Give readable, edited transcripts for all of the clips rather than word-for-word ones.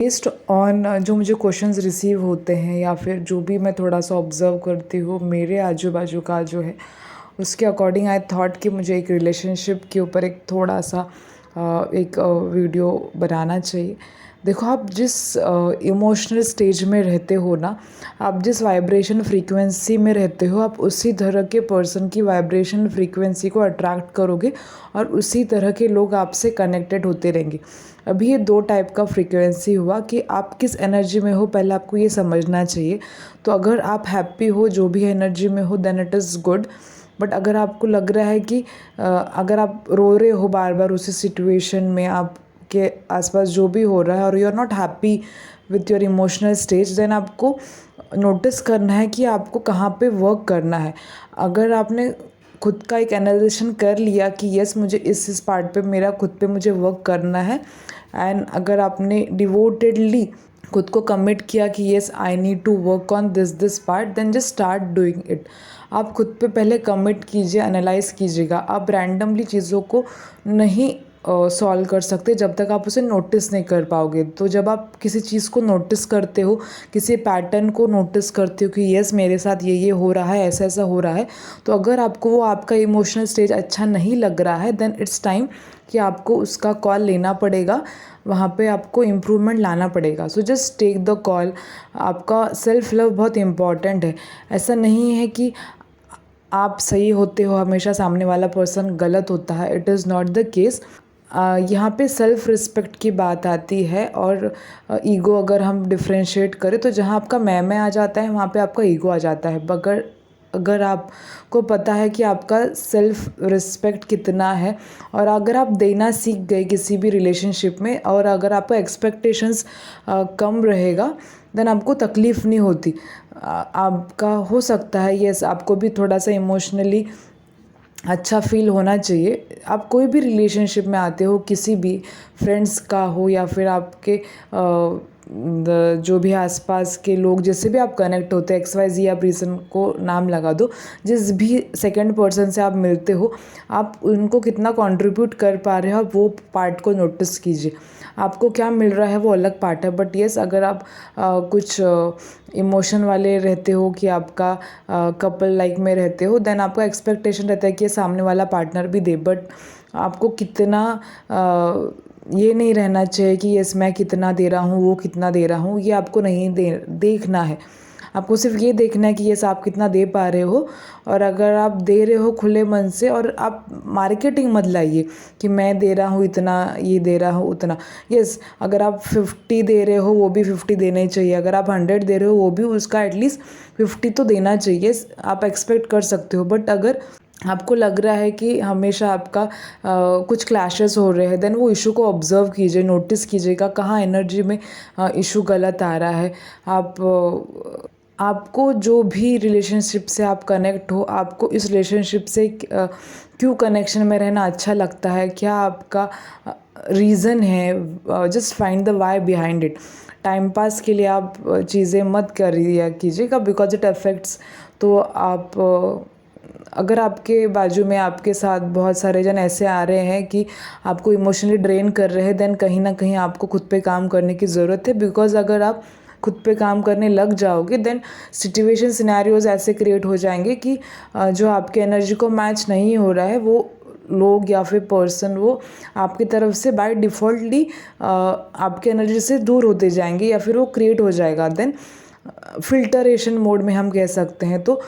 Based on जो मुझे questions receive होते हैं या फिर जो भी मैं थोड़ा सा ऑब्ज़र्व करती हूँ मेरे आजू बाजू का जो है उसके अकॉर्डिंग आई थॉट कि मुझे एक रिलेशनशिप के ऊपर एक थोड़ा सा एक वीडियो बनाना चाहिए। देखो, आप जिस इमोशनल स्टेज में रहते हो ना, आप जिस वाइब्रेशन फ्रीक्वेंसी में रहते हो, आप उसी तरह के पर्सन की वाइब्रेशन फ्रीक्वेंसी को अट्रैक्ट करोगे और उसी तरह के लोग आपसे कनेक्टेड होते रहेंगे। अभी ये दो टाइप का फ्रीक्वेंसी हुआ कि आप किस एनर्जी में हो, पहले आपको ये समझना चाहिए। तो अगर आप हैप्पी हो, जो भी एनर्जी में हो, then it is good. But अगर आपको लग रहा है कि अगर आप रो रहे हो बार बार उसी सिचुएशन में, आपके आसपास जो भी हो रहा है और you are not happy with your emotional stage, then आपको नोटिस करना है कि आपको कहाँ पे वर्क करना है। अगर आपने खुद का एक एनालिसिस कर लिया कि यस, मुझे इस पार्ट पे मेरा खुद पे मुझे वर्क करना है, एंड अगर आपने डिवोटेडली खुद को कमिट किया कि yes I need to work on this part, then just start doing it. आप खुद पे पहले कमिट कीजिए, एनालाइज कीजिएगा। आप रैंडमली चीज़ों को नहीं सॉल्व कर सकते जब तक आप उसे नोटिस नहीं कर पाओगे। तो जब आप किसी चीज़ को नोटिस करते हो, किसी पैटर्न को नोटिस करते हो कि यस मेरे साथ ये हो रहा है, ऐसा ऐसा हो रहा है, तो अगर आपको वो आपका इमोशनल स्टेज अच्छा नहीं लग रहा है, देन इट्स टाइम कि आपको उसका कॉल लेना पड़ेगा, वहाँ पे आपको इम्प्रूवमेंट लाना पड़ेगा। So just take the call. आपका सेल्फ लव बहुत इम्पॉर्टेंट है। ऐसा नहीं है कि आप सही होते हो, हमेशा सामने वाला पर्सन गलत होता है। It is not the case. यहाँ पे सेल्फ रिस्पेक्ट की बात आती है और ईगो अगर हम डिफ्रेंशिएट करें तो जहाँ आपका मैं आ जाता है, वहाँ पे आपका ईगो आ जाता है। अगर अगर आपको पता है कि आपका सेल्फ रिस्पेक्ट कितना है और अगर आप देना सीख गए किसी भी रिलेशनशिप में, और अगर आपका एक्सपेक्टेशंस कम रहेगा, देन आपको तकलीफ़ नहीं होती। आपका हो सकता है यस, आपको भी थोड़ा सा इमोशनली अच्छा फील होना चाहिए। आप कोई भी रिलेशनशिप में आते हो, किसी भी फ्रेंड्स का हो या फिर आपके जो भी आसपास के लोग जिससे भी आप कनेक्ट होते हैं, XYZ आप रीज़न को नाम लगा दो, जिस भी सेकंड पर्सन से आप मिलते हो, आप उनको कितना कंट्रीब्यूट कर पा रहे हो, आप वो पार्ट को नोटिस कीजिए। आपको क्या मिल रहा है वो अलग पार्ट है, बट येस अगर आप कुछ इमोशन वाले रहते हो कि आपका कपल लाइक में रहते हो, देन आपका एक्सपेक्टेशन रहता है कि सामने वाला पार्टनर भी दे। बट आपको कितना ये नहीं रहना चाहिए कि यस मैं कितना दे रहा हूँ, वो कितना दे रहा हूँ, ये आपको नहीं देखना है। आपको सिर्फ ये देखना है कि यस आप कितना दे पा रहे हो, और अगर आप दे रहे हो खुले मन से, और आप मार्केटिंग मत लाइए कि मैं दे रहा हूँ इतना, ये दे रहा हूँ उतना। यस, अगर आप 50 दे रहे हो वो भी 50 देना ही चाहिए। अगर आप 100 दे रहे हो वो भी उसका एटलीस्ट 50 तो देना चाहिए। आप एक्सपेक्ट कर सकते हो। बट अगर आपको लग रहा है कि हमेशा आपका कुछ क्लैशेस हो रहे हैं, देन वो इशू को ऑब्ज़र्व कीजिए, नोटिस कीजिएगा कहाँ एनर्जी में इशू गलत आ रहा है। आपको जो भी रिलेशनशिप से आप कनेक्ट हो, आपको इस रिलेशनशिप से क्यों कनेक्शन में रहना अच्छा लगता है, क्या आपका रीज़न है, just find the why behind it. Time pass के लिए आप चीज़ें मत करिए कीजिएगा, बिकॉज इट अफेक्ट्स। तो आप अगर आपके बाजू में आपके साथ बहुत सारे जन ऐसे आ रहे हैं कि आपको इमोशनली ड्रेन कर रहे हैं, देन कहीं ना कहीं आपको खुद पे काम करने की ज़रूरत है। बिकॉज अगर आप खुद पे काम करने लग जाओगे, देन सिचुएशन सिनेरियोज ऐसे क्रिएट हो जाएंगे कि जो आपके एनर्जी को मैच नहीं हो रहा है, वो लोग या फिर पर्सन वो आपकी तरफ से बाय डिफ़ॉल्टली आपके एनर्जी से दूर होते जाएंगे, या फिर वो क्रिएट हो जाएगा। देन फिल्टरेशन मोड में हम कह सकते हैं। तो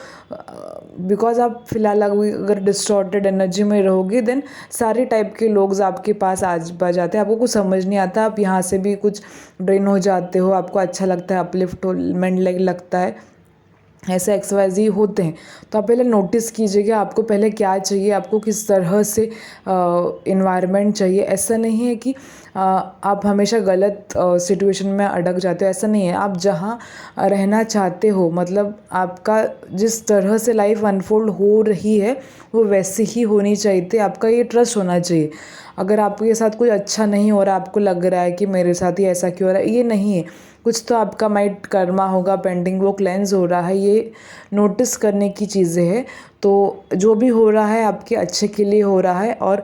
बिकॉज आप फिलहाल अगर डिस्टॉर्टेड एनर्जी में रहोगे, देन सारे टाइप के लोग आपके पास आज बा जाते हैं, आपको कुछ समझ नहीं आता, आप यहाँ से भी कुछ ड्रेन हो जाते हो, आपको अच्छा लगता है, अपलिफ्टमेंट लगता है, ऐसे XYZ होते हैं। तो आप पहले नोटिस कीजिएगा आपको पहले क्या चाहिए, आपको किस तरह से इन्वायरमेंट चाहिए। ऐसा नहीं है कि आप हमेशा गलत सिचुएशन में अटक जाते हो, ऐसा नहीं है। आप जहाँ रहना चाहते हो, मतलब आपका जिस तरह से लाइफ अनफोल्ड हो रही है वो वैसी ही होनी चाहिए। आपका ये ट्रस्ट होना चाहिए। अगर आपके साथ कुछ अच्छा नहीं हो रहा, आपको लग रहा है कि मेरे साथ ही ऐसा क्यों हो रहा है, ये नहीं है। कुछ तो आपका माइंड कर्मा होगा पेंडिंग, वो क्लेंस हो रहा है, ये नोटिस करने की चीज़ें हैं। तो जो भी हो रहा है आपके अच्छे के लिए हो रहा है, और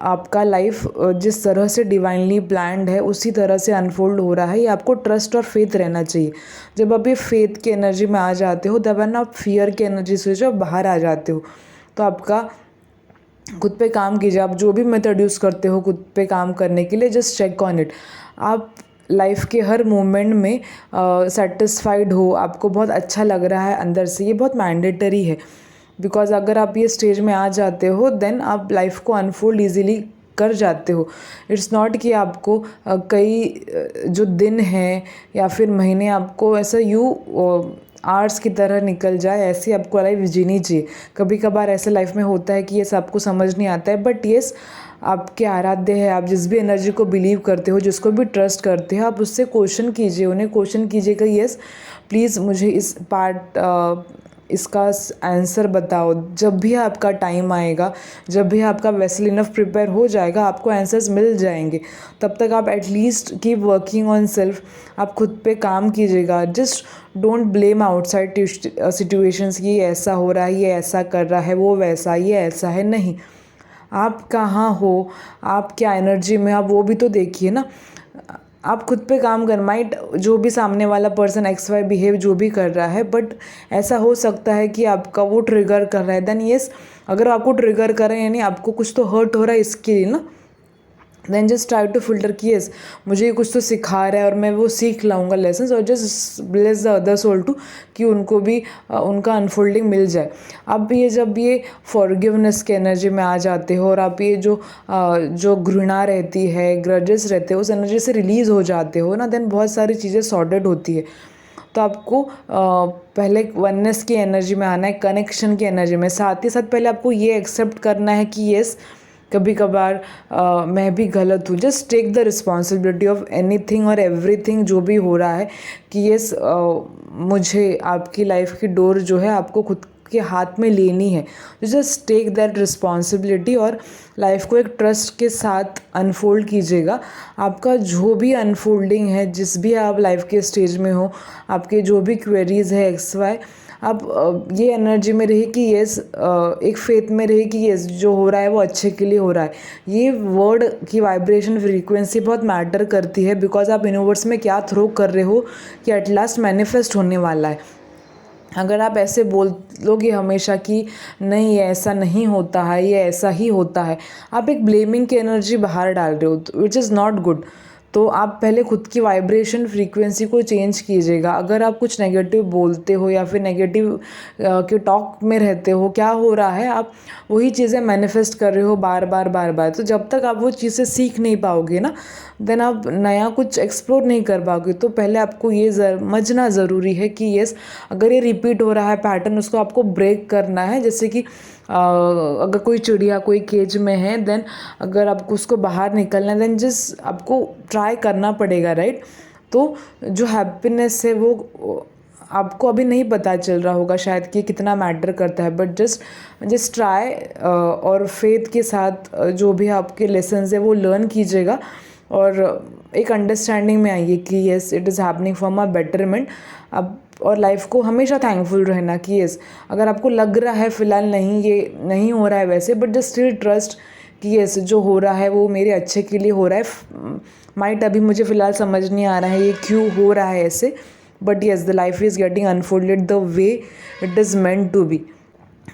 आपका लाइफ जिस तरह से डिवाइनली प्लान्ड है उसी तरह से अनफोल्ड हो रहा है। ये आपको ट्रस्ट और फेथ रहना चाहिए। जब आप ये फेथ की एनर्जी में आ जाते हो तब ना आप फियर की एनर्जी से जो बाहर आ जाते हो। तो आपका खुद पे काम कीजिए। आप जो भी मेथड यूज़ करते हो खुद पे काम करने के लिए, जस्ट चेक ऑन इट। आप लाइफ के हर मोमेंट में सेटिस्फाइड हो, आपको बहुत अच्छा लग रहा है अंदर से, ये बहुत मैंडेटरी है। बिकॉज अगर आप ये स्टेज में आ जाते हो देन आप लाइफ को अनफोल्ड ईजीली कर जाते हो। इट्स नॉट कि आपको कई जो दिन हैं या फिर महीने आपको ऐसा आर्ट्स की तरह निकल जाए, ऐसी आपको लाइफ जीनी चाहिए। कभी कभार ऐसे लाइफ में होता है कि ये सबको समझ नहीं आता है, बट येस आपके आराध्य है, आप जिस भी एनर्जी को बिलीव करते हो, जिसको भी ट्रस्ट करते हो, आप उससे क्वेश्चन कीजिए, उन्हें क्वेश्चन कीजिएगा, येस प्लीज़ मुझे इस इसका आंसर बताओ। जब भी आपका टाइम आएगा, जब भी आपका वेसल इनफ प्रिपेयर हो जाएगा, आपको आंसर्स मिल जाएंगे। तब तक आप at least keep working on self, आप खुद पे काम कीजिएगा। Just don't blame outside situations कि ये ऐसा हो रहा है, ये ऐसा कर रहा है, वो वैसा, ये ऐसा है। नहीं, आप कहाँ हो, आप क्या एनर्जी में, आप वो भी तो देखिए ना। आप खुद पे काम कर, माइट जो भी सामने वाला पर्सन XY बिहेव जो भी कर रहा है, बट ऐसा हो सकता है कि आपका वो ट्रिगर कर रहा है। देन येस, अगर आपको ट्रिगर कर रहे हैं यानी आपको कुछ तो हर्ट हो रहा है इसके लिए ना, then just try to filter कि येस मुझे ये कुछ तो सिखा रहा है और मैं वो सीख लाऊंगा लेसन्स, और just bless the other soul too कि उनको भी उनका अनफोल्डिंग मिल जाए। अब ये जब ये फॉरगिवनेस के एनर्जी में आ जाते हो और आप ये जो घृणा रहती है, ग्रजेस रहते हो, उस एनर्जी से रिलीज़ हो जाते हो ना, देन बहुत सारी चीज़ें सॉर्टेड होती है। तो आपको पहले वननेस की एनर्जी में आना है, कनेक्शन की एनर्जी में। साथ ही साथ पहले आपको ये एक्सेप्ट करना है कि येस कभी कभार मैं भी गलत हूँ। Just take the responsibility of anything और एवरीथिंग जो भी हो रहा है, कि येस मुझे आपकी लाइफ की डोर जो है आपको खुद के हाथ में लेनी है। जस्ट टेक दैट रिस्पॉन्सिबिलिटी और लाइफ को एक ट्रस्ट के साथ अनफोल्ड कीजिएगा। आपका जो भी अनफोल्डिंग है, जिस भी आप लाइफ के स्टेज में हो, आपके जो भी क्वेरीज है XY, आप ये एनर्जी में रहिए कि येस, एक फेथ में रहिए कि येस जो हो रहा है वो अच्छे के लिए हो रहा है। ये वर्ड की वाइब्रेशन फ्रीक्वेंसी बहुत मैटर करती है, बिकॉज आप यूनिवर्स में क्या थ्रो कर रहे हो कि एट लास्ट मैनिफेस्ट होने वाला है। अगर आप ऐसे बोलोगे हमेशा कि नहीं ये ऐसा नहीं होता है, ये ऐसा ही होता है, आप एक ब्लेमिंग की एनर्जी बाहर डाल रहे हो, विच इज़ नॉट गुड। तो आप पहले खुद की वाइब्रेशन फ्रीक्वेंसी को चेंज कीजिएगा। अगर आप कुछ नेगेटिव बोलते हो या फिर नेगेटिव के टॉक में रहते हो, क्या हो रहा है, आप वही चीज़ें मैनिफेस्ट कर रहे हो बार बार बार बार। तो जब तक आप वो चीज़ें सीख नहीं पाओगे ना, देन आप नया कुछ एक्सप्लोर नहीं कर पाओगे। तो पहले आपको ये समझना ज़रूरी है कि येस अगर ये रिपीट हो रहा है पैटर्न, उसको आपको ब्रेक करना है। जैसे कि अगर कोई चिड़िया कोई केज में है, देन अगर आपको उसको बाहर निकलना है, देन जस्ट आपको ट्राई करना पड़ेगा, राइट। तो जो हैप्पीनेस है वो आपको अभी नहीं पता चल रहा होगा शायद कि कितना मैटर करता है, बट जस्ट ट्राई और फेथ के साथ जो भी आपके लेसन्स है वो लर्न कीजिएगा और एक अंडरस्टैंडिंग में आइए कि yes it is happening for my betterment. अब और लाइफ को हमेशा थैंकफुल रहना कि येस अगर आपको लग रहा है फ़िलहाल नहीं ये नहीं हो रहा है वैसे, बट जस्ट स्टिल ट्रस्ट कि येस जो हो रहा है वो मेरे अच्छे के लिए हो रहा है। माइट अभी मुझे फ़िलहाल समझ नहीं आ रहा है ये क्यों हो रहा है ऐसे, but yes the life is getting unfolded the way it is meant to be.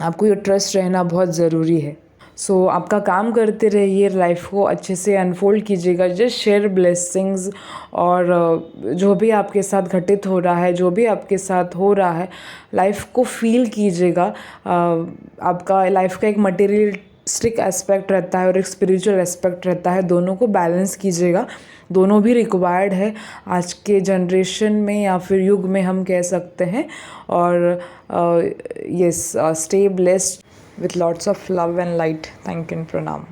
आपको ये ट्रस्ट रहना बहुत ज़रूरी है। सो आपका काम करते रहिए, लाइफ को अच्छे से अनफोल्ड कीजिएगा। जस्ट शेयर ब्लेसिंग्स और जो भी आपके साथ घटित हो रहा है, जो भी आपके साथ हो रहा है, लाइफ को फील कीजिएगा। आपका लाइफ का एक मटेरियलिस्टिक एस्पेक्ट रहता है और एक स्पिरिचुअल एस्पेक्ट रहता है, दोनों को बैलेंस कीजिएगा। दोनों भी रिक्वायर्ड है आज के जनरेशन में या फिर युग में हम कह सकते हैं। और yes, stay blessed with lots of love and light. Thank you and pranam.